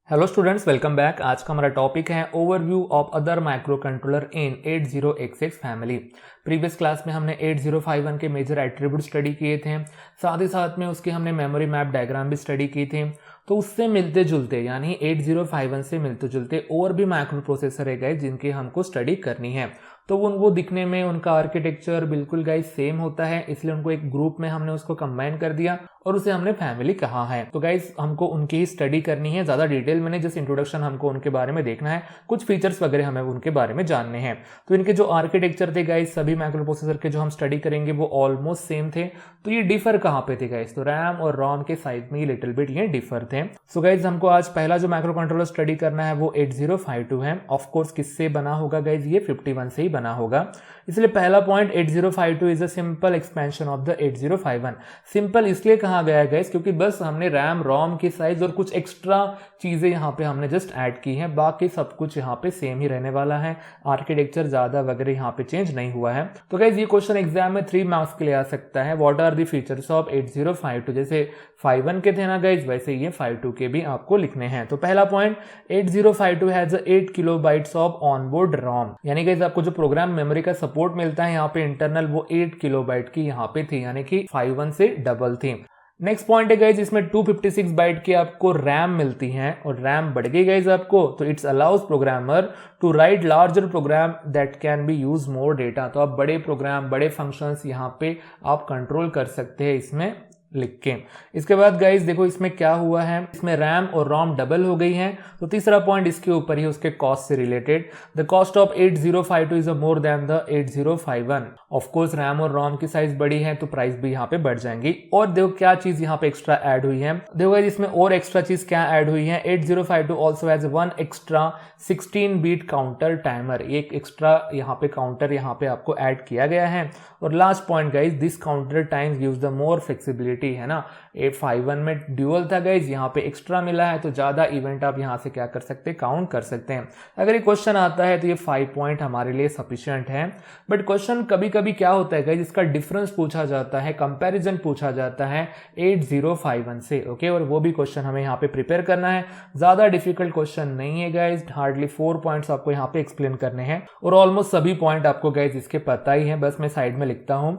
Hello students, welcome back. आज का हमारा टॉपिक है overview of other micro controller in 80xx family. Previous class में हमने 8051 के मेजर एट्रीब्यूट स्टडी किए थे, साथ ही साथ में उसकी हमने मेमोरी मैप डायग्राम भी स्टडी की थी। तो उससे मिलते जुलते यानी 8051 से मिलते जुलते और भी माइक्रो प्रोसेसर है गाइस जिनकी हमको स्टडी करनी है। तो वो दिखने में उनका आर्किटेक्चर बिल्कुल गाइस सेम होता है, इसलिए उनको एक ग्रुप में हमने उसको कंबाइन कर दिया और उसे हमने फैमिली कहा है। तो गाइस हमको उनकी ही स्टडी करनी है, ज्यादा डिटेल में नहीं, जस्ट इंट्रोडक्शन हमको उनके बारे में देखना है, कुछ फीचर्स वगैरह हमें उनके बारे में जानने हैं। तो इनके जो आर्किटेक्चर थे गाइस, सभी माइक्रो प्रोसेसर के जो हम स्टडी करेंगे वो ऑलमोस्ट सेम थे। तो ये डिफर कहाँ पे थे गाइस? तो रैम और रोम के साइज में लिटिल बिट ये डिफर थे। सो गाइस हमको आज पहला जो माइक्रो कंट्रोलर स्टडी करना है वो 8052 है। ऑफकोर्स किससे बना होगा गाइस? ये 51 से ही बना होगा। इसलिए पहला point 8052 is a simple expansion of the 8051। Simple इसलिए कहा गया है गाइस क्योंकि बस हमने रैम रोम की साइज और कुछ एक्स्ट्रा चीजें यहाँ पे हमने जस्ट ऐड की हैं, बाकी सब कुछ यहाँ पे सेम ही रहने वाला है। आर्किटेक्चर ज्यादा वगैरह यहाँ पे चेंज नहीं हुआ है। तो गाइस ये क्वेश्चन एग्जाम में 3 मार्क्स के लिए आ सकता है। What are the features of 8052? जैसे 51 के थे ना गाइस, वैसे ये 52 के भी आपको लिखने हैं। तो पहला point 8052 has 8 kilobytes of onboard ROM, यानी गाइस आपको जो प्रोग्राम मेमोरी का सपोर्ट मिलता है यहाँ पे इंटरनल, वो 8 किलोबाइट की यहाँ पे थी, यानी कि 51 से डबल थी। नेक्स्ट पॉइंट है गाइज, इसमें 256 बाइट की आपको रैम मिलती है और रैम बढ़ गई गाइज आपको, तो it's allows programmer to write larger program that can be use more data. तो आप बड़े प्रोग्राम, बड़े फंक्शंस यहाँ पे आप कंट्रोल कर सकते हैं इसमें लिख के। इसके बाद गाइज देखो इसमें क्या हुआ है, इसमें रैम और रोम डबल हो गई है। तो तीसरा पॉइंट इसके ऊपर ही, उसके कॉस्ट से related, the cost of 8052 is more than the 8051। Of course RAM और रोम की साइज बड़ी है तो प्राइस भी यहाँ पे बढ़ जाएंगी। और देखो क्या चीज यहाँ पे एक्स्ट्रा ऐड हुई है, देखो गाइज इसमें और एक्स्ट्रा चीज क्या ऐड हुई है। 8052 also has 1 extra 16 bit counter timer, एक एक्स्ट्रा यहाँ पे काउंटर यहाँ पे आपको ऐड किया गया है। और last point guys, this counter times gives the more flexibility, है ना। 851 में ड्यूअल था गाइज, यहाँ पे एक्स्ट्रा मिला है तो ज्यादा इवेंट आप यहाँ से क्या कर सकते हैं, काउंट कर सकते हैं। अगर ये क्वेश्चन आता है तो ये 5 पॉइंट हमारे लिए सफिशिएंट है। बट क्वेश्चन कभी कभी क्या होता है गाइज, इसका डिफरेंस पूछा जाता है, कंपैरिजन पूछा जाता है 8051 से, ओके। और वो भी क्वेश्चन हमें यहाँ पे प्रिपेयर करना है। ज्यादा डिफिकल्ट क्वेश्चन नहीं है गाइज, हार्डली 4 पॉइंट्स आपको यहाँ पे एक्सप्लेन करने हैं और ऑलमोस्ट सभी पॉइंट आपको गाइज इसके पता ही है, बस मैं साइड में लिखता हूँ।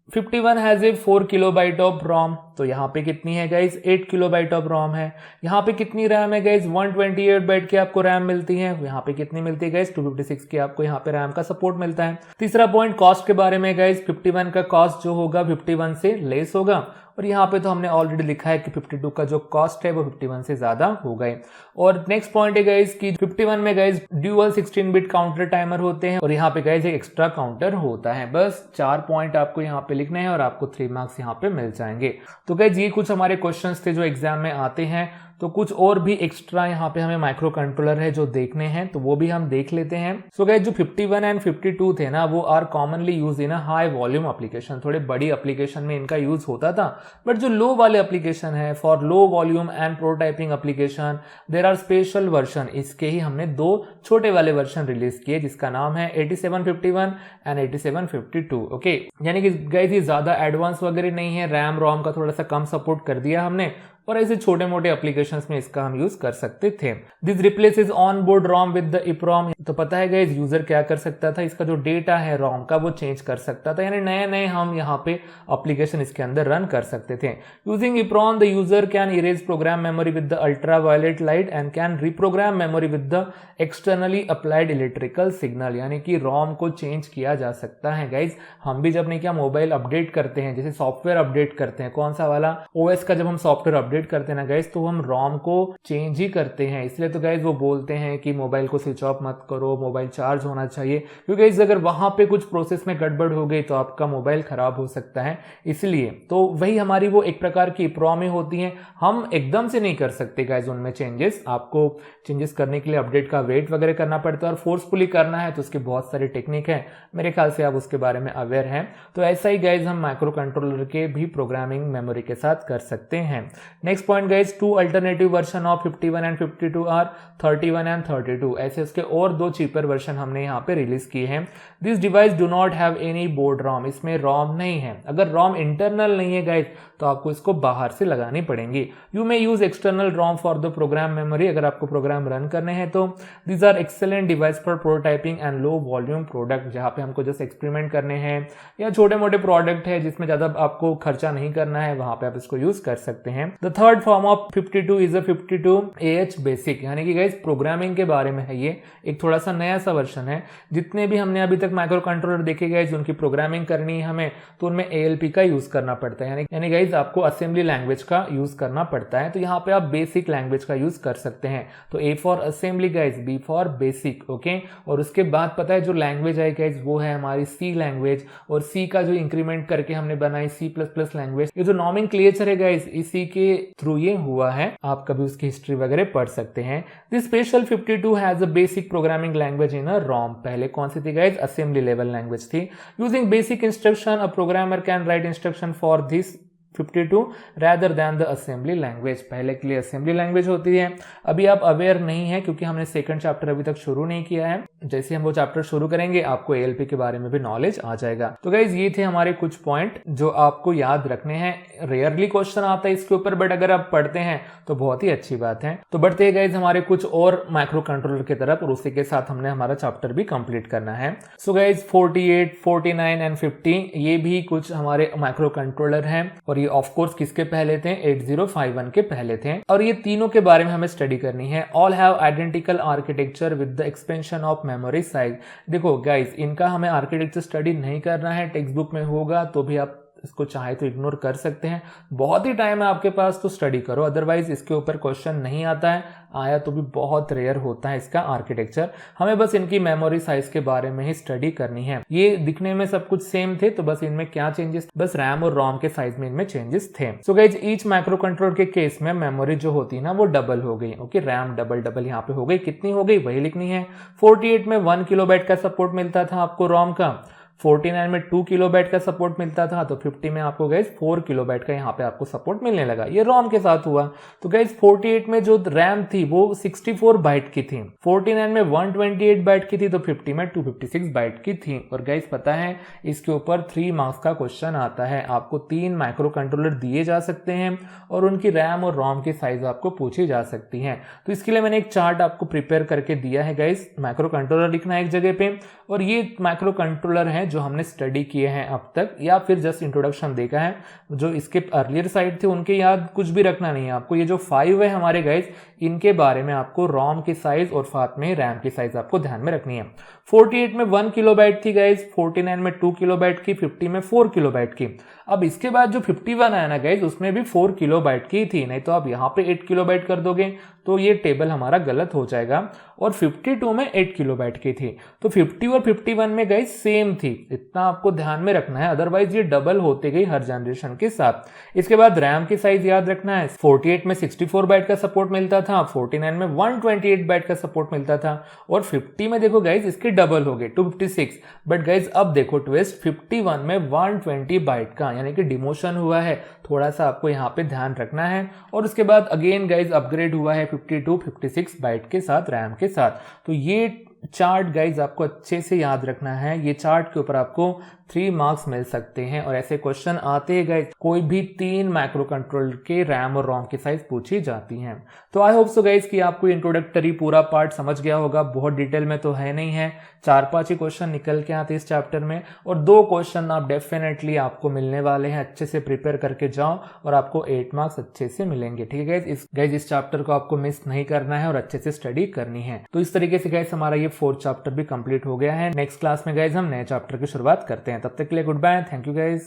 51 has a 4 kilobyte of ROM, तो यहाँ पे कितनी है गाइज? 8 किलोबाइट ऑफ रोम है। यहाँ पे कितनी रैम है गाइज? 128 बाइट की आपको रैम मिलती है। यहाँ पे कितनी मिलती है गाइज? 256 की आपको यहाँ पे रैम का सपोर्ट मिलता है। तीसरा पॉइंट कॉस्ट के बारे में गाइज, 51 का कॉस्ट जो होगा 51 से लेस होगा। और यहाँ पे तो हमने ऑलरेडी लिखा है कि 52 का जो कॉस्ट है वो 51 से ज्यादा हो गए। और नेक्स्ट पॉइंट है गाइज कि 51 में guys dual 16 bit counter timer होते हैं और यहाँ पे गाइज एक एक्स्ट्रा काउंटर होता है। बस 4 पॉइंट आपको यहाँ पे लिखने हैं और आपको 3 मार्क्स यहाँ पे मिल जाएंगे। तो गाइज ये कुछ हमारे क्वेश्चंस थे जो एग्जाम में आते हैं। तो कुछ और भी एक्स्ट्रा यहाँ पे हमें माइक्रो कंट्रोलर है जो देखने हैं, तो वो भी हम देख लेते हैं। सो गाइस जो 51 एंड 52 थे ना, वो are commonly use in a high volume application. थोड़े बड़ी एप्लीकेशन में इनका यूज होता था, बट जो लो वाले एप्लीकेशन है, for low volume and prototyping application, there are special version. इसके ही हमने 2 छोटे वाले वर्जन रिलीज किए जिसका नाम है 8751 एंड 8752, ओके। यानी कि गाइस ये ज्यादा एडवांस वगैरह नहीं है, रैम रोम का थोड़ा सा कम सपोर्ट कर दिया हमने और ऐसे छोटे मोटे एप्लीकेशंस में इसका हम यूज कर सकते थे। This replaces on board ROM with the EPROM. तो पता है गाइस यूजर क्या कर सकता था, इसका जो डेटा है रोम का वो चेंज कर सकता था, यानी नए नए हम यहाँ पे एप्लीकेशन इसके अंदर रन कर सकते थे। Using EPROM the user can erase program memory with the ultra violet light and can reprogram memory with the externally applied electrical signal, यानी कि रोम को चेंज किया जा सकता है। गाइज हम भी जब नहीं क्या मोबाइल अपडेट करते हैं, जैसे सॉफ्टवेयर अपडेट करते हैं, कौन सा वाला ओएस का जब हम सॉफ्टवेयर अपडेट करते हैं ना गाइस, तो हम रोम को चेंज ही करते हैं। इसलिए तो गाइस वो बोलते हैं कि मोबाइल को स्विच ऑफ मत करो, मोबाइल चार्ज होना चाहिए, क्योंकि गाइस अगर वहां पे कुछ प्रोसेस में गड़बड़ हो गई तो आपका मोबाइल खराब हो सकता है। इसलिए तो वही हमारी वो एक प्रकार की इप्रोमें होती हैं, हम एकदम से नहीं कर सकते गाइस उनमें चेंजेस। आपको चेंजेस करने के लिए अपडेट का वेट वगैरह करना पड़ता है और फोर्सफुली करना है तो उसकी बहुत सारी टेक्निक है, मेरे ख्याल से आप उसके बारे में अवेयर हैं। तो ऐसा ही गाइस हम माइक्रो कंट्रोलर के भी प्रोग्रामिंग मेमोरी के साथ कर सकते हैं। Next point guys, 2 alternative version of 51 and 52 are 31 and 32। ऐसे उसके और 2 चीपर वर्जन हमने यहाँ पे रिलीज किए हैं। This device do not have any board ROM, इसमें रोम नहीं है। अगर रोम इंटरनल नहीं है गाइस तो आपको इसको बाहर से लगानी पड़ेंगी। You may use external ROM for the program memory, अगर आपको प्रोग्राम रन करने हैं तो। These are excellent device for prototyping and low volume product, जहाँ पे हमको जस्ट एक्सपेरिमेंट करने हैं या छोटे मोटे प्रोडक्ट है जिसमें ज्यादा आपको खर्चा नहीं करना है, वहां पे आप इसको यूज कर सकते हैं। The third form of 52 is a 52AH basic, यानी कि गाइस प्रोग्रामिंग के बारे में है, ये एक थोड़ा सा नया सा वर्जन है। जितने भी हमने अभी तक माइक्रो कंट्रोलर देखे गए उनकी प्रोग्रामिंग करनी है हमें, तो उनमें ALP का यूज करना पड़ता है, यानी गाइस आपको असेंबली लैंग्वेज का यूज करना पड़ता है। तो यहाँ पे आप बेसिक लैंग्वेज का यूज कर सकते हैं। तो A for assembly guys, B for basic, okay. और उसके बाद पता है जो लैंग्वेज है गाइस वो है हमारी C लैंग्वेज, और C का जो इंक्रीमेंट करके हमने बनाई C++ लैंग्वेज। ये जो नॉमेनक्लेचर है गाइस इसी के थ्रू ये हुआ है, आप कभी उसकी हिस्ट्री वगैरह पढ़ सकते हैं। This special 52 has a basic programming language in a ROM। पहले कौन सी थी गाइस? असेंबली लेवल लैंग्वेज थी। Using basic instruction a programmer can write instruction for this 52 rather than the assembly language। पहले के लिए असेंबली लैंग्वेज होती है, अभी आप अवेयर नहीं है क्योंकि हमने सेकंड चैप्टर अभी तक शुरू नहीं किया है। जैसे हम वो चैप्टर शुरू करेंगे आपको ALP के बारे में भी नॉलेज आ जाएगा। तो गाइज ये थे हमारे कुछ पॉइंट जो आपको याद रखने हैं। रेयरली क्वेश्चन आता है इसके ऊपर, बट अगर आप पढ़ते हैं तो बहुत ही अच्छी बात है। तो बढ़ते हैं गाइज हमारे कुछ और माइक्रो कंट्रोलर की तरफ, और उसी के साथ हमने हमारा चैप्टर भी कंप्लीट करना है। सो गाइज 48, 49 एंड 50 ये भी कुछ हमारे माइक्रो कंट्रोलर हैं, और ये ऑफकोर्स किसके पहले थे? 8051 के पहले थे। और ये तीनों के बारे में हमें स्टडी करनी है। All have identical architecture with the expansion of memory size. देखो गाइज इनका हमें आर्किटेक्चर स्टडी नहीं करना है, टेक्स्ट बुक में होगा तो भी आप इसको चाहे तो इग्नोर कर सकते हैं। बहुत ही टाइम है आपके पास तो स्टडी करो, अदरवाइज इसके ऊपर क्वेश्चन नहीं आता है, आया तो भी बहुत रेयर होता है इसका आर्किटेक्चर। हमें बस इनकी मेमोरी साइज के बारे में ही स्टडी करनी है। ये दिखने में सब कुछ सेम थे, तो बस इनमें क्या चेंजेस? बस रैम और रोम के साइज में इनमें चेंजेस थे। So guys each micro controller के केस में मेमोरी जो होती है ना वो डबल हो गई। ओके, रैम डबल यहाँ पे हो गई। कितनी हो गई वही लिखनी है। 48 में 1 किलोबाइट का सपोर्ट मिलता था आपको रोम का, 49 में 2 किलोबाइट का सपोर्ट मिलता था, तो 50 में आपको गाइज 4 किलोबाइट का यहाँ पे आपको सपोर्ट मिलने लगा। ये रोम के साथ हुआ। तो गाइज 48 में जो रैम थी वो 64 बाइट की थी, 49 में 128 बाइट की थी, तो 50 में 256 बाइट की थी। और गाइज पता है इसके ऊपर 3 मार्क्स का क्वेश्चन आता है। आपको 3 माइक्रो कंट्रोलर दिए जा सकते हैं और उनकी रैम और रोम की साइज आपको पूछी जा सकती है। तो इसके लिए मैंने एक चार्ट आपको प्रिपेयर करके दिया है गाइज। माइक्रो कंट्रोलर लिखना है एक जगह पे, और ये माइक्रो कंट्रोलर है जो हमने स्टडी किए हैं अब तक, या फिर जस्ट इंट्रोडक्शन देखा है। जो इसके अर्लियर साइड थे उनके याद कुछ भी रखना नहीं है आपको। ये जो 5 है हमारे गाइज, इनके बारे में आपको रोम की साइज और साथ में रैम की साइज आपको ध्यान में रखनी है। 48 में 1 किलोबाइट थी गाइज, 49 में 2 किलोबाइट की, 50 में 4 किलोबाइट की। अब इसके बाद जो 51 आया ना गाइज, उसमें भी 4 किलोबाइट की थी, नहीं तो आप यहाँ पे 8 किलोबाइट कर दोगे तो ये टेबल हमारा गलत हो जाएगा। और 52 में 8 किलोबाइट की थी, तो 50 और 51 में गाइज सेम थी, इतना आपको ध्यान में रखना है, अदरवाइज ये डबल होती गई हर जनरेशन के साथ। इसके बाद रैम की साइज याद रखना है। 48 में 64 बाइट का सपोर्ट मिलता था, 49 में 128 बाइट का सपोर्ट मिलता था, और 50 में देखो गाइज इसके डबल हो गए 256। बट गाइज अब देखो ट्विस्ट, 51 में 120 बाइट का, यानी कि डिमोशन हुआ है, थोड़ा सा आपको यहाँ पे ध्यान रखना है। और उसके बाद अगेन गाइज अपग्रेड हुआ है 52 56 बाइट के साथ, रैम के साथ। तो ये चार्ट गाइज आपको अच्छे से याद रखना है। ये चार्ट के ऊपर आपको 3 मार्क्स मिल सकते हैं, और ऐसे क्वेश्चन आते हैं गाइज। कोई भी 3 माइक्रो कंट्रोलर के रैम और रोम की साइज पूछी जाती हैं। तो आई होप सो गाइज कि आपको इंट्रोडक्टरी पूरा पार्ट समझ गया होगा। बहुत डिटेल में तो है नहीं है, 4-5 ही क्वेश्चन निकल के आते इस चैप्टर में, और 2 क्वेश्चन आप डेफिनेटली आपको मिलने वाले हैं। अच्छे से प्रिपेयर करके जाओ और आपको 8 मार्क्स अच्छे से मिलेंगे। ठीक है गाइज, इस चैप्टर को आपको मिस नहीं करना है और अच्छे से स्टडी करनी है। तो इस तरीके से गाइज हमारा ये 4th चैप्टर भी कंप्लीट हो गया है। नेक्स्ट क्लास में गाइज हम नए चैप्टर की शुरुआत करते हैं। तब तक के लिए goodbye, thank you guys.